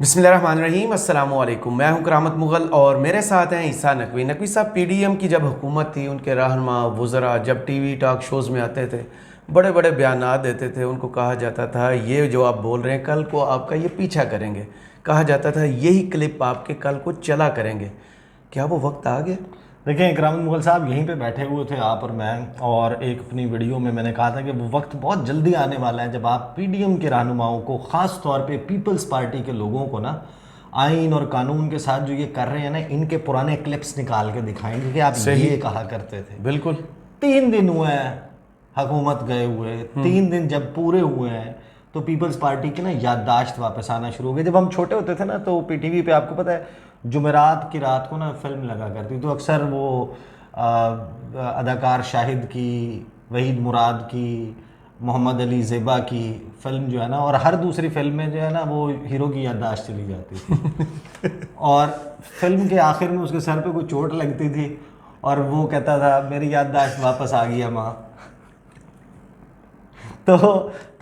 बिस्मिल्लाहिर्रहमानिर्रहीम, अस्सलामु अलैकुम। मैं हूं करामत मुग़ल और मेरे साथ हैं ईसा नकवी। नकवी साहब, पीडीएम की जब हुकूमत थी, उनके रहनुमा वज़रा जब टीवी टॉक शोज़ में आते थे, बड़े बड़े बयानात देते थे। उनको कहा जाता था ये जो आप बोल रहे हैं कल को आपका ये पीछा करेंगे। कहा जाता था यही क्लिप आपके कल को चला करेंगे। क्या वो वक्त आ गया? देखिए करामत मुग़ल साहब, यहीं पे बैठे हुए थे आप और मैं, और एक अपनी वीडियो में मैंने कहा था कि वो वक्त बहुत जल्दी आने वाला है जब आप पीडीएम के रहनुमाओं को, ख़ास तौर पे पीपल्स पार्टी के लोगों को ना आइन और कानून के साथ जो ये कर रहे हैं ना, इनके पुराने क्लिप्स निकाल के दिखाएंगे कि आप ये कहा करते थे। बिल्कुल। 3 दिन हुए हैं हुकूमत गए हुए, 3 दिन जब पूरे हुए हैं तो पीपल्स पार्टी की ना याददाश्त वापस आना शुरू हो गई। जब हम छोटे होते थे ना तो पीटीवी पे आपको पता है जुमेरात की रात को ना फिल्म लगा करती, तो अक्सर वो अदाकार शाहिद की, वहीद मुराद की, मोहम्मद अली ज़ेबा की फिल्म जो है ना, और हर दूसरी फिल्म में जो है ना वो हीरो की याददाश्त चली जाती थी और फिल्म के आखिर में उसके सर पे कोई चोट लगती थी और वो कहता था मेरी याददाश्त वापस आ गई है माँ। तो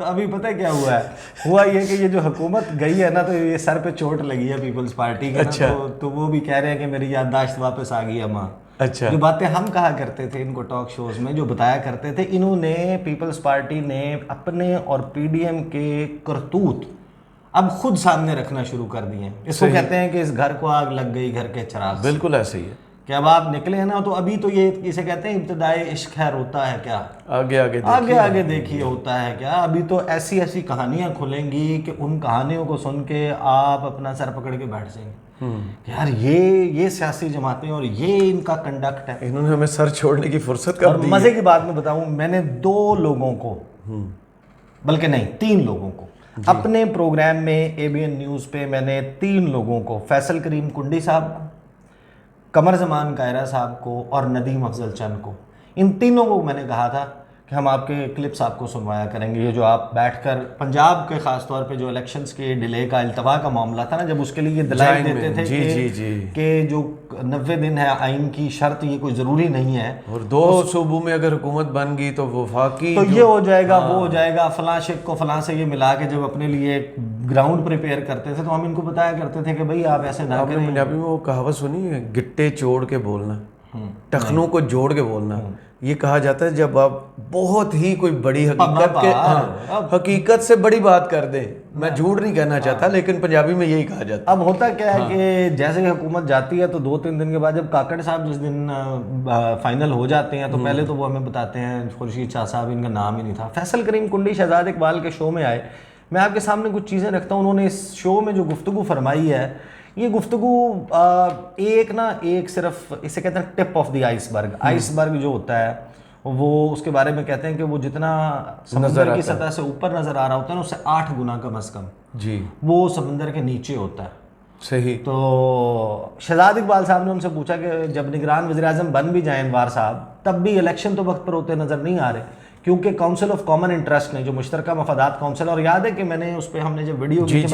अभी पता है क्या हुआ है? हुआ ये कि ये जो हुकूमत गई है ना, तो ये सर पे चोट लगी है पीपल्स पार्टी के। अच्छा। ना तो वो भी कह रहे हैं कि मेरी याददाश्त वापस आ गई है माँ। अच्छा। जो बातें हम कहा करते थे इनको टॉक शोज में, जो बताया करते थे, इन्होंने पीपल्स पार्टी ने अपने और पीडीएम के करतूत अब खुद सामने रखना शुरू कर दिए हैं। इसको कहते हैं कि इस घर को आग लग गई घर के चिराग। बिल्कुल ऐसे ही है कि अब आप निकले हैं ना, तो अभी तो ये इसे कहते हैं इब्तिदाई इश्क खैर होता है क्या, आगे आगे आगे देखिए होता है क्या। अभी तो ऐसी ऐसी कहानियां खुलेंगी कि उन कहानियों को सुन के आप अपना सर पकड़ के बैठ जाएंगे कि यार ये सियासी जमातें और ये इनका कंडक्ट है। इन्होंने हमें सर छोड़ने की फुर्सत कर दी। मजे की बात मैं बताऊं, मैंने 2 लोगों को, बल्कि नहीं 3 लोगों को अपने प्रोग्राम में एबीएन न्यूज़ पे, मैंने 3 लोगों को, फैसल करीम कुंडी साहब को, कमर जमान कायरा साहब को और नदीम अफजल चंद को, इन तीनों को मैंने कहा था कि हम आपके क्लिप्स आपको सुनवाया करेंगे। ये जो आप बैठकर पंजाब के ख़ास तौर पे जो इलेक्शंस के डिले का अल्तवा का मामला था ना, जब उसके लिए ये दलाइल देते थे कि जो 90 दिन है आइन की शर्त, ये कोई ज़रूरी नहीं है, और 2 सूबों में अगर हुकूमत बन गई तो वफाकी तो ये हो जाएगा, वो हो जाएगा, फलां शेख को फलां से ये मिला के जब अपने लिए ग्राउंड प्रिपेयर करते थे तो हम इनको बताया करते थे कि भाई आप ऐसे ना करें। पंजाबी में वो कहावत सुनी है, गिट्टे जोड़ के बोलना, टखनों को जोड़ के बोलना। ये कहा जाता है जब आप बहुत ही कोई बड़ी हकीकत से बड़ी बात कर दें। मैं झूठ नहीं कहना चाहता, लेकिन पंजाबी में यही कहा जाता है। अब होता क्या है कि जैसे ही हुकूमत जाती है तो 2-3 दिन के बाद जब काकड़ साहब जिस दिन फाइनल हो जाते हैं, तो पहले तो वो हमें बताते हैं, खुर्शीद शाह साहब, इनका नाम ही नहीं था, फैसल करीम कुंडी शहजाद इकबाल के शो में आए। मैं आपके सामने कुछ चीज़ें रखता हूँ। उन्होंने इस शो में जो गुफ्तगू फरमाई है, ये गुफ्तगू एक सिर्फ इसे कहते हैं tip of the iceberg. Iceberg जो होता है वो उसके बारे में कहते हैं कि वो जितना समुद्र की सतह से ऊपर नजर आ रहा होता है ना, उससे 8 गुना कम अज कम जी वो समंदर के नीचे होता है। सही। तो शहजाद इकबाल साहब ने उनसे पूछा कि जब निगरान वज़ीर आज़म बन भी जाएं अनवार साहब, तब भी इलेक्शन तो वक्त पर होते नजर नहीं आ रहे, क्योंकि काउंसिल ऑफ कॉमन इंटरेस्ट ने, जो मुश्तरका मफादात काउंसिल, और याद है कि मैंने उस पर हमने जब वीडियो की,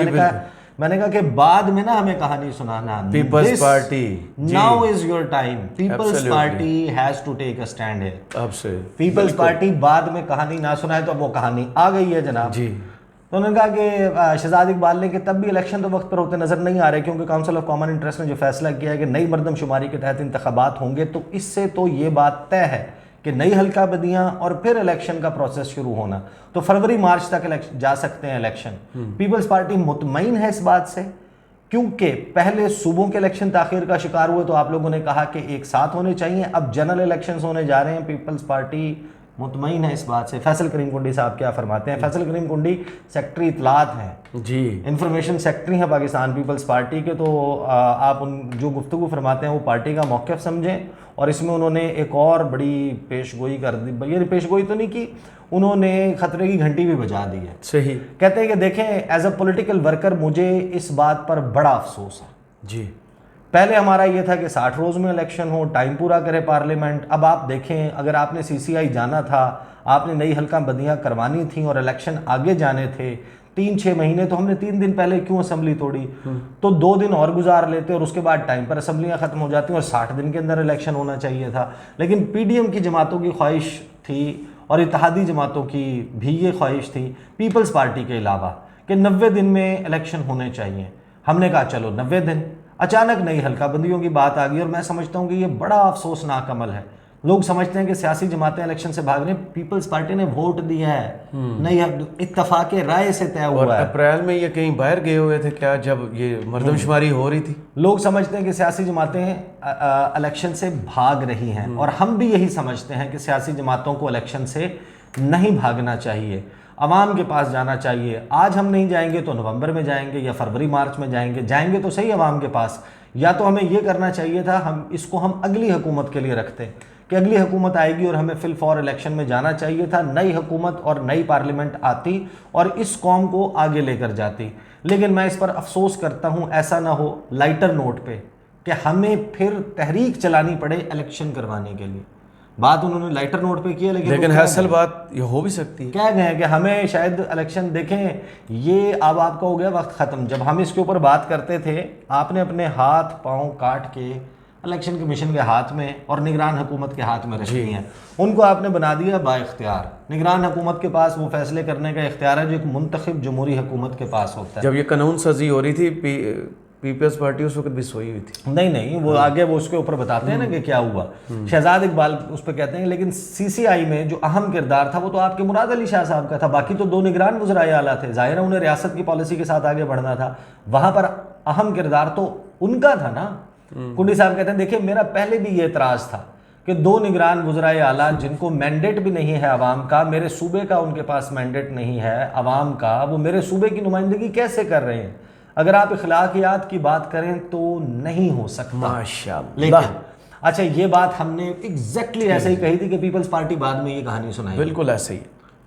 मैंने कहा कि बाद में ना हमें कहानी सुनाना, Peoples Party now is your time, Peoples Party has to take a stand here. अब से पीपल्स पार्टी बाद में कहानी ना सुनाए तो वो कहानी आ गई है जनाब जी। तो उन्होंने कहा कि शहजाद इकबाल ने कि तब भी इलेक्शन तो वक्त पर होते नजर नहीं आ रहे, क्योंकि काउंसिल ऑफ कॉमन इंटरेस्ट ने जो फैसला किया है कि नई मरदमशुमारी के तहत इंतखाबात होंगे, तो इससे तो ये बात तय है कि नई हल्का बदियां और फिर इलेक्शन का प्रोसेस शुरू होना, तो फरवरी मार्च तक जा सकते हैं इलेक्शन। पीपल्स पार्टी मुतमईन है इस बात से, क्योंकि पहले सूबों के इलेक्शन ताखीर का शिकार हुए तो आप लोगों ने कहा कि एक साथ होने चाहिए, अब जनरल इलेक्शंस होने जा रहे हैं। पीपल्स पार्टी मुतमईन है इस बात से। फैसल करीम कुंडी साहब क्या फरमाते हैं? फैसल करीम कुंडी सेक्रेटरी इतलात हैं जी, इंफॉर्मेशन सेक्रेटरी हैं पाकिस्तान पीपल्स पार्टी के। तो आप उन जो गुफ्तगू फरमाते हैं वो पार्टी का मौक़िफ़ समझें। और इसमें उन्होंने एक और बड़ी पेशगोई कर दी, ये पेशगोई तो नहीं की, उन्होंने खतरे की घंटी भी बजा दी है। सही। कहते हैं कि देखें, एज अ पॉलिटिकल वर्कर मुझे इस बात पर बड़ा अफसोस है जी। पहले हमारा ये था कि 60 रोज़ में इलेक्शन हो, टाइम पूरा करे पार्लियामेंट। अब आप देखें, अगर आपने सीसीआई जाना था, आपने नई हल्का बंदियाँ करवानी थी और इलेक्शन आगे जाने थे 3-6 महीने, तो हमने 3 दिन पहले क्यों असेंबली तोड़ी? तो 2 दिन और गुजार लेते और उसके बाद टाइम पर असेंबलियाँ ख़त्म हो जाती और 60 दिन के अंदर इलेक्शन होना चाहिए था। लेकिन पीडीएम की जमातों की ख्वाहिश थी और इत्तेहादी जमातों की भी ये ख्वाहिश थी, पीपल्स पार्टी के अलावा, कि 90 दिन में इलेक्शन होने चाहिए। हमने कहा चलो 90 दिन, अचानक नई हल्का बंदियों की बात आ गई। और मैं समझता हूँ कि ये बड़ा अफसोसनाक अमल है। लोग समझते हैं कि सियासी जमातें इलेक्शन से भाग रही हैं, पीपल्स पार्टी ने वोट दिया है, नहीं इत्तफाक राय से तय और हुआ है। अप्रैल में ये कहीं बाहर गए हुए थे क्या, जब ये मर्दमशुमारी हो रही थी? लोग समझते हैं कि सियासी जमातें इलेक्शन से भाग रही हैं, और हम भी यही समझते हैं कि सियासी जमातों को इलेक्शन से नहीं भागना चाहिए, अवाम के पास जाना चाहिए। आज हम नहीं जाएंगे तो नवंबर में जाएंगे या फरवरी मार्च में जाएंगे तो सही अवाम के पास। या तो हमें ये करना चाहिए था, हम अगली हुकूमत के लिए रखते कि अगली हुकूमत आएगी और हमें फिल फॉर इलेक्शन में जाना चाहिए था। नई हुकूमत और नई पार्लियामेंट आती और इस कौम को आगे लेकर जाती। लेकिन मैं इस पर अफसोस करता हूँ, ऐसा ना हो लाइटर नोट पे कि हमें फिर तहरीक चलानी पड़े इलेक्शन करवाने के लिए। बात उन्होंने लाइटर नोट पे की है, लेकिन असल बात ये हो भी सकती है। क्या गए कि हमें शायद इलेक्शन देखें, ये अब आपका हो गया वक्त ख़त्म। जब हम इसके ऊपर बात करते थे, आपने अपने हाथ पाँव काट के इलेक्शन कमीशन के हाथ में और निगरान हुकूमत के हाथ में रखी हैं। उनको आपने बना दिया बाइख्तियार। निगरान हुकूमत के पास वो फैसले करने का इख्तियार है जो एक मुंतखब जमहूरी हुकूमत के पास होता है। जब ये कानून साजी हो रही थी, पीपल्स पार्टी उस वक्त भी सोई हुई थी। नहीं, वो आगे वो उसके ऊपर बताते हैं ना कि क्या हुआ। शहजाद इकबाल उस पर कहते हैं, लेकिन सीसीआई में जो अहम किरदार था वो तो आपके मुराद अली शाह साहब का था। बाकी तो 2 निगरान वज़राए आला थे, ज़ाहिर है उन्हें रियासत की पॉलिसी के साथ आगे बढ़ना था। वहाँ पर अहम किरदार तो उनका था ना। कुंडी साहब कहते हैं, देखिए मेरा पहले भी ये एतराज़ था कि 2 निगरान वज़राए आला जिनको मैंडेट भी नहीं है अवाम का, मेरे सूबे का उनके पास मैंडेट नहीं है अवाम का, वो मेरे सूबे की नुमाइंदगी कैसे कर रहे हैं? अगर आप इखलाकियात की बात करें तो नहीं हो सकता। माशाअल्लाह। लेकिन अच्छा, ये बात हमने एग्जैक्टली ऐसे ही कही थी कि पीपल्स पार्टी बाद में ये कहानी सुनाई। बिल्कुल ऐसे ही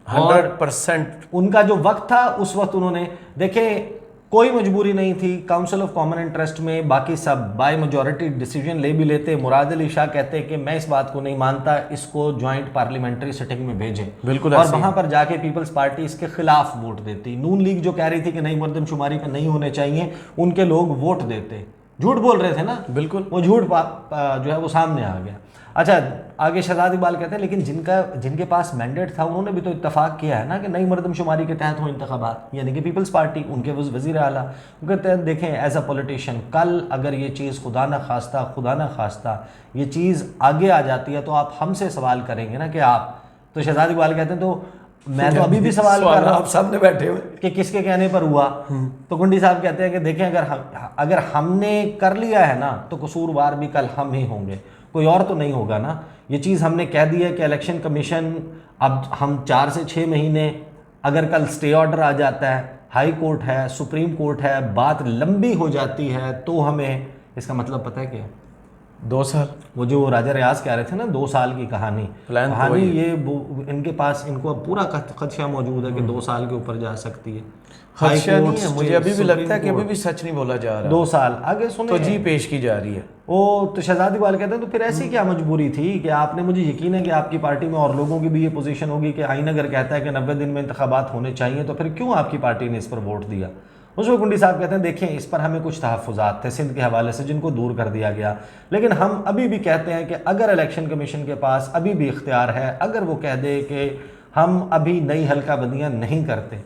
100%। उनका जो वक्त था उस वक्त उन्होंने, देखे कोई मजबूरी नहीं थी, काउंसिल ऑफ कॉमन इंटरेस्ट में बाकी सब बाय मेजॉरिटी डिसीजन ले भी लेते। मुराद अली शाह कहते कि मैं इस बात को नहीं मानता, इसको ज्वाइंट पार्लियामेंट्री सिटिंग में भेजें। बिल्कुल। और वहां पर जाके पीपल्स पार्टी इसके खिलाफ वोट देती। नून लीग जो कह रही थी कि नई मर्दमशुमारी पे नहीं होने चाहिए, उनके लोग वोट देते। झूठ बोल रहे थे ना, बिल्कुल, वो झूठ जो है वो सामने आ गया। अच्छा, आगे शहजाद इकबाल कहते हैं, लेकिन जिनके पास मैंडेट था उन्होंने भी तो इत्तफाक किया है ना कि नई मर्दमशुमारी के तहत हो इंतखाबात, यानी कि पीपल्स पार्टी, उनके वज़ीर आला। वो कहते हैं देखें एज अ पॉलिटिशियन, कल अगर ये चीज़ खुदा ना खास्ता ये चीज़ आगे आ जाती है तो आप हमसे सवाल करेंगे ना कि आप। तो शहजाद इकबाल कहते हैं, तो मैं तो अभी भी सवाल कर रहा हूँ, आप सामने बैठे हुए, कि किसके कहने पर हुआ। तो गुंडी साहब कहते हैं कि देखें अगर हमने कर लिया है ना तो कसूरवार भी कल हम ही होंगे, कोई और तो नहीं होगा ना। ये चीज़ हमने कह दी है कि इलेक्शन कमीशन, अब हम 4 से 6 महीने, अगर कल स्टे ऑर्डर आ जाता है, हाई कोर्ट है, सुप्रीम कोर्ट है, बात लंबी हो जाती है, तो हमें इसका मतलब पता है क्या? 2 साल। वो जो राजा रियाज कह रहे थे ना 2 साल की कहानी ये इनके पास, इनको पूरा खदशा मौजूद है कि 2 साल के ऊपर जा सकती है। खदशा नहीं है, मुझे अभी भी लगता है कि अभी भी सच नहीं बोला जा रहा। 2 साल आगे सुने तो जी पेश की जा रही है। तो शहजाद इकबाल कहते हैं, तो फिर ऐसी क्या मजबूरी थी कि आपने, मुझे यकीन है कि आपकी पार्टी में और लोगों की भी ये पोजीशन होगी कि आईन अगर कहता है कि 90 दिन में इंतखाबात होने चाहिए, तो फिर क्यों आपकी पार्टी ने इस पर वोट दिया? उसमें गुंडी साहब कहते हैं, देखें इस पर हमें कुछ तहफ़्फ़ुज़ात थे सिंध के हवाले से जिनको दूर कर दिया गया, लेकिन हम अभी भी कहते हैं कि अगर इलेक्शन कमीशन के पास अभी भी इख्तियार है, अगर वो कह दे कि हम अभी नई हल्का बंदियाँ नहीं करते,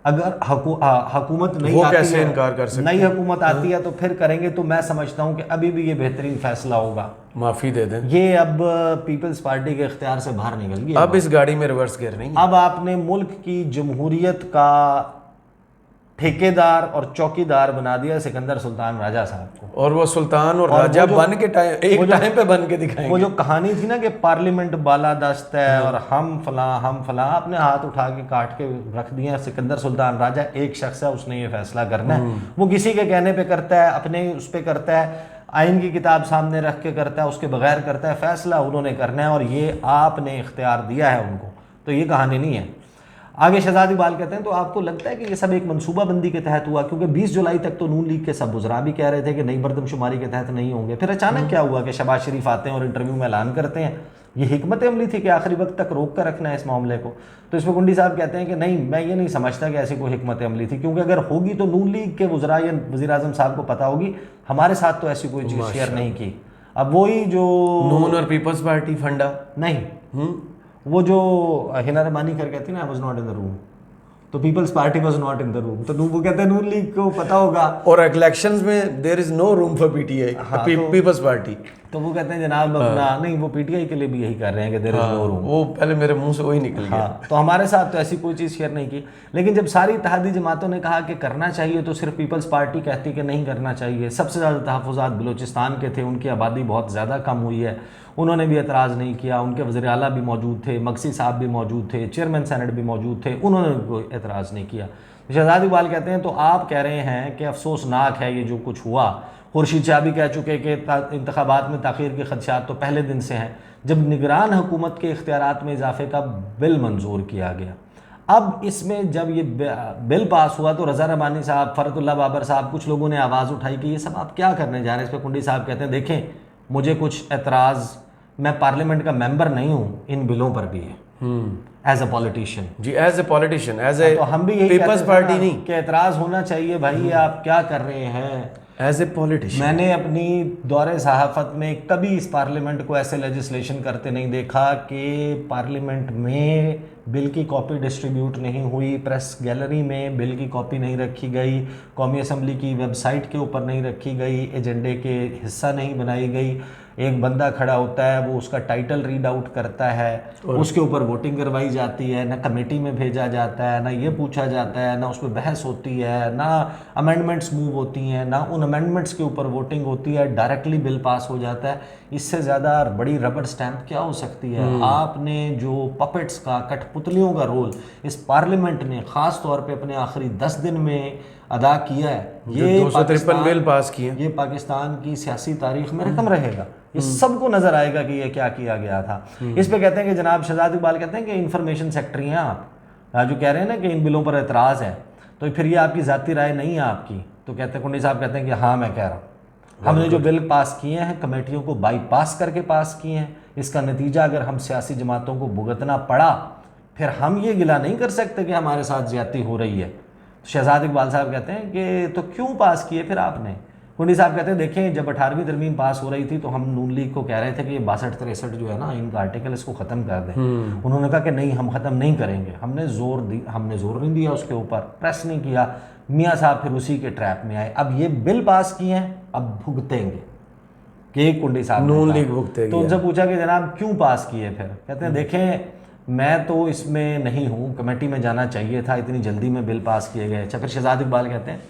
अगर हुकूमत नहीं आती कैसे है, इनकार कर सकते, नई हुकूमत आती है तो फिर करेंगे, तो मैं समझता हूँ कि अभी भी ये बेहतरीन फैसला होगा। माफ़ी दे दें, ये अब पीपल्स पार्टी के इख्तियार से बाहर निकल गई। अब इस गाड़ी में रिवर्स गियर नहीं। अब आपने मुल्क की जमहूरियत का ठेकेदार और चौकीदार बना दिया सिकंदर सुल्तान राजा साहब को, और वो सुल्तान और राजा बन के टाइम पे बन के दिखाएंगे। वो जो कहानी थी ना कि पार्लियामेंट बालादस्त है और हम फलां अपने हाथ उठा के काट के रख दिए। सिकंदर सुल्तान राजा एक शख्स है, उसने ये फैसला करना है, वो किसी के कहने पे करता है, अपने उस पर करता है, आइन की किताब सामने रख के करता है, उसके बगैर करता है, फैसला उन्होंने करना है और ये आपने इख्तियार दिया है उनको। तो ये कहानी नहीं है। आगे शहजाद इकबाल कहते हैं, तो आपको लगता है कि ये सब एक मनसूबाबंदी के तहत हुआ? क्योंकि 20 जुलाई तक तो नून लीग के सब वज़रा भी कह रहे थे कि नई मर्दमशुमारी के तहत नहीं होंगे। फिर अचानक क्या हुआ कि शहबाज शरीफ आते हैं और इंटरव्यू में ऐलान करते हैं। ये हिकमत अमली थी कि आखिरी वक्त तक रोक कर रखना है इस मामले को। तो इसमें गुंडी साहब कहते हैं कि नहीं, मैं ये नहीं समझता कि ऐसी कोई हिकमत अमली थी, क्योंकि अगर होगी तो नून लीग के वज़रा या वज़ीर आज़म साहब को पता होगी, हमारे साथ तो ऐसी कोई चीज़ शेयर नहीं की। अब वही जो नून और पीपल्स पार्टी फंडा नहीं, वो जो हिना रबानी कर कहती ना, I was not in the room, तो Peoples Party was not in the room. तो वो कहते हैं नून लीग को पता होगा, और इलेक्शंस में there is no room for PTI, Peoples Party. तो वो कहते हैं जनाब अपना नहीं, वो पीटीआई के लिए भी यही कर रहे हैं कि देयर इज नो रूम। वो पहले मेरे मुंह से वही निकल गया। तो हमारे साथ तो ऐसी कोई चीज़ शेयर नहीं की, लेकिन जब सारी इत्तेहादी जमातों ने कहा कि करना चाहिए तो सिर्फ पीपल्स पार्टी कहती कि नहीं करना चाहिए। सबसे ज़्यादा तहफ़्फ़ुज़ात बलूचिस्तान के थे, उनकी आबादी बहुत ज़्यादा कम हुई है, उन्होंने भी एतराज़ नहीं किया। उनके वज़ीर आला भी मौजूद थे, मक्सी साहब भी मौजूद थे, चेयरमैन सेनेट भी मौजूद थे, उन्होंने भी कोई एतराज़ नहीं किया। शहजाद इकबाल कहते हैं तो आप कह रहे हैं कि अफसोसनाक है ये जो कुछ हुआ। खुर्शीद शाह भी कह चुके कि इंतखाबात में ताख़ीर के खदशात तो पहले दिन से हैं जब निगरान हुकूमत के इख्तियारात में इजाफे का बिल मंजूर किया गया। अब इसमें जब ये बिल पास हुआ तो रज़ा रबानी साहब, फ़रतुल्लाह बाबर साहब, कुछ लोगों ने आवाज़ उठाई कि ये सब आप क्या करने जा रहे हैं। इस पर कुंडी साहब कहते हैं देखें मुझे कुछ एतराज़, मैं पार्लियामेंट का मेंबर नहीं हूँ, इन बिलों पर भी है एज अ पॉलिटिशियन। जी, as a politician, as a तो हम भी यही पीपल्स पार्टी नहीं कि एतराज़ होना चाहिए भाई, आप क्या कर रहे हैं एज ए पॉलिटिशियन। मैंने अपनी दौरे सहाफ़त में कभी इस पार्लियामेंट को ऐसे लेजिस्लेशन करते नहीं देखा कि पार्लियामेंट में बिल की कॉपी डिस्ट्रीब्यूट नहीं हुई, प्रेस गैलरी में बिल की कॉपी नहीं रखी गई, कौमी असम्बली की वेबसाइट के ऊपर नहीं रखी गई, एजेंडे के हिस्सा नहीं बनाई गई। एक बंदा खड़ा होता है, वो उसका टाइटल रीड आउट करता है, उसके ऊपर वोटिंग करवाई जाती है, ना कमेटी में भेजा जाता है, ना ये पूछा जाता है, ना उस पर बहस होती है, ना अमेंडमेंट्स मूव होती हैं, ना उन अमेंडमेंट्स के ऊपर वोटिंग होती है, डायरेक्टली बिल पास हो जाता है। इससे ज़्यादा बड़ी रबर स्टैंप क्या हो सकती है। आपने जो पपेट्स का, कठपुतलियों का रोल इस पार्लियामेंट ने ख़ास तौर पे अपने आखिरी 10 दिन में अदा किया है, ये 253 बिल पास किए, ये पाकिस्तान की सियासी तारीख में रकम रहेगा। ये सबको नज़र आएगा कि ये क्या किया गया था। इस पे कहते हैं कि जनाब शहजाद इकबाल कहते हैं कि इंफॉर्मेशन सेक्रेटरी हैं आप, जो कह रहे हैं ना कि इन बिलों पर एतराज़ है, तो फिर ये आपकी ज़ाती राय नहीं है आपकी। तो कहते हैं कुंडी साहब कहते हैं कि हाँ मैं कह रहा हूँ, हमने जो बिल पास किए हैं कमेटियों को बाईपास करके पास किए हैं। इसका नतीजा अगर हम सियासी जमातों को भुगतना पड़ा, फिर हम ये गिला नहीं कर सकते कि हमारे साथ ज्यादती हो रही है। शहजाद इकबाल साहब कहते हैं कि तो क्यों पास किए फिर आपने। कुंडी साहब कहते हैं देखें जब 18वीं तरमीम पास हो रही थी तो हम नून लीग को कह रहे थे कि ये 62-63 जो है ना इनका आर्टिकल, इसको ख़त्म कर दें। उन्होंने कहा कि नहीं हम ख़त्म नहीं करेंगे। हमने जोर नहीं दिया उसके ऊपर, प्रेस नहीं किया। मियाँ साहब फिर उसी के ट्रैप में आए। अब ये बिल पास किए हैं, अब भुगतेंगे कि कुंडी साहब नून लीग भुगतेगी। तो उनसे पूछा कि जनाब क्यों पास किए, फिर कहते हैं देखें मैं तो इसमें नहीं हूँ, कमेटी में जाना चाहिए था, इतनी जल्दी में बिल पास किए गए। अच्छा, फिर शहजाद इकबाल कहते हैं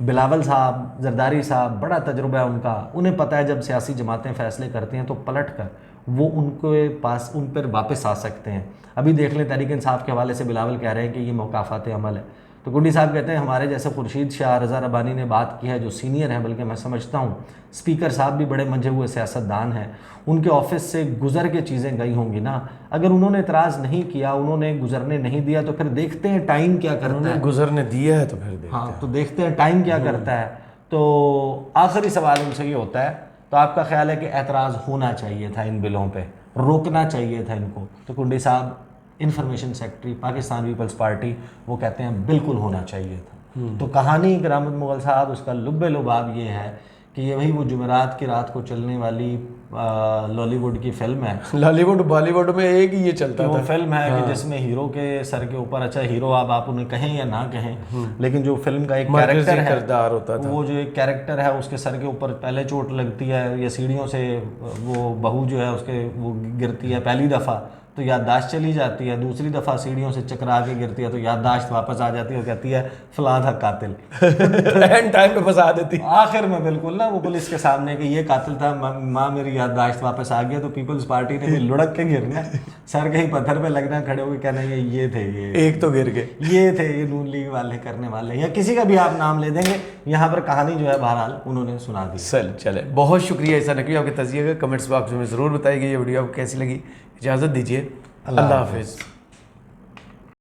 बिलावल साहब, जरदारी साहब, बड़ा तजुर्बा है उनका, उन्हें पता है जब सियासी जमातें फ़ैसले करती हैं तो पलट कर वो उनके पास उन पर वापस आ सकते हैं। अभी देख लें तहरीक इंसाफ के हवाले से बिलावल कह रहे हैं कि ये मौकाफ़ात अमल है। तो कुंडी साहब कहते हैं हमारे जैसे खुर्शीद शाह, रज़ा रबानी ने बात की है जो सीनियर हैं, बल्कि मैं समझता हूँ स्पीकर साहब भी बड़े मंझे हुए सियासतदान हैं, उनके ऑफिस से गुजर के चीज़ें गई होंगी ना। अगर उन्होंने इतराज़ नहीं किया, उन्होंने गुजरने नहीं दिया, तो फिर देखते हैं टाइम क्या करता है। गुजरने दिया है तो फिर देखते हैं। तो देखते हैं टाइम क्या करता है। तो आखिरी सवाल उनसे ये होता है, तो आपका ख्याल है कि एतराज़ होना चाहिए था इन बिलों पे, रोकना चाहिए था इनको? तो कुंडी साहब information secretary Pakistan Peoples Party, वो कहते हैं बिल्कुल होना चाहिए था। तो कहानी करामत मुग़ल साहब, उसका लुब्बे लुबाब ये है कि ये वही वो जुमेरात की रात को चलने वाली लॉलीवुड की फिल्म है। लॉलीवुड बॉलीवुड में एक ही ये चलता वो था। फिल्म है कि जिसमें हीरो के सर के ऊपर, अच्छा हीरो आप उन्हें कहें या ना कहें, लेकिन जो फिल्म का एक कैरेक्टर है, किरदार होता था, वो जो एक कैरेक्टर है उसके सर के ऊपर पहले चोट लगती है या सीढ़ियों से वो बहू जो है उसके वो गिरती है पहली दफ़ा तो याददाश्त चली जाती है, दूसरी दफ़ा सीढ़ियों से चकरा के गिरती है तो याददाश्त वापस आ जाती है और कहती है फलां था कातिल। एंड टाइम पे फंसा देती आखिर में बिल्कुल ना वो पुलिस के सामने कि ये कातिल था, माँ मेरी याददाश्त वापस आ गया। तो पीपल्स पार्टी ने भी लुढ़क के गिरना, सर कहीं पत्थर पे लगना, खड़े होकर कहना ये थे, ये एक तो गिर गए, ये थे, ये नून लीग वाले करने वाले, या किसी का भी आप नाम ले देंगे। यहाँ पर कहानी जो है बहरहाल उन्होंने सुना दी। चले बहुत शुक्रिया ईसा नकवी, आपके तजिए का कमेंट्स बॉक्स में ज़रूर बताइए ये वीडियो आपको कैसी लगी। इजाज़त दीजिए, अल्लाह हाफिज़।